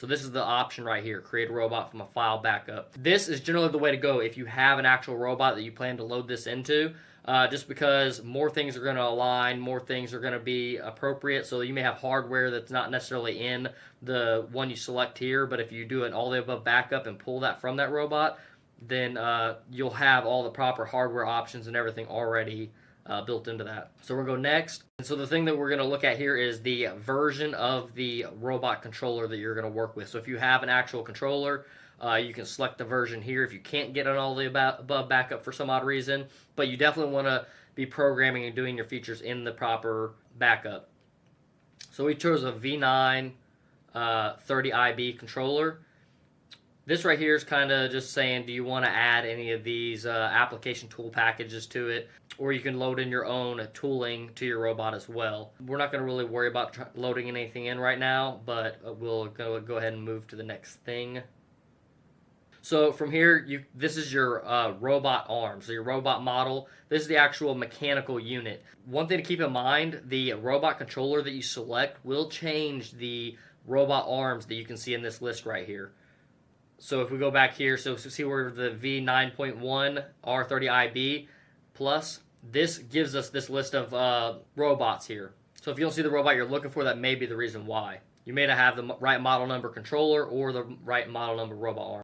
So this is the option right here, create a robot from a file backup. This is generally the way to go if you have an actual robot that you plan to load this into, just because more things are going to align, more things are going to be appropriate. So you may have hardware that's not necessarily in the one you select here, but if you do an all the above backup and pull that from that robot, then you'll have all the proper hardware options and everything already built into that. So we're going to go next. And so the thing that we're going to look at here is the version of the robot controller that you're going to work with. So if you have an actual controller, you can select the version here if you can't get an all the above backup for some odd reason. But you definitely want to be programming and doing your features in the proper backup. So we chose a V9 30IB controller. This right here is kind of just saying, do you want to add any of these application tool packages to it? Or you can load in your own tooling to your robot as well. We're not going to really worry about loading anything in right now, but we'll go ahead and move to the next thing. So from here, this is your robot arm, so your robot model. This is the actual mechanical unit. One thing to keep in mind, the robot controller that you select will change the robot arms that you can see in this list right here. So if we go back here, so see where the V9.1 R30IB plus, this gives us this list of robots here. So if you don't see the robot you're looking for, that may be the reason why. You may not have the right model number controller or the right model number robot arm.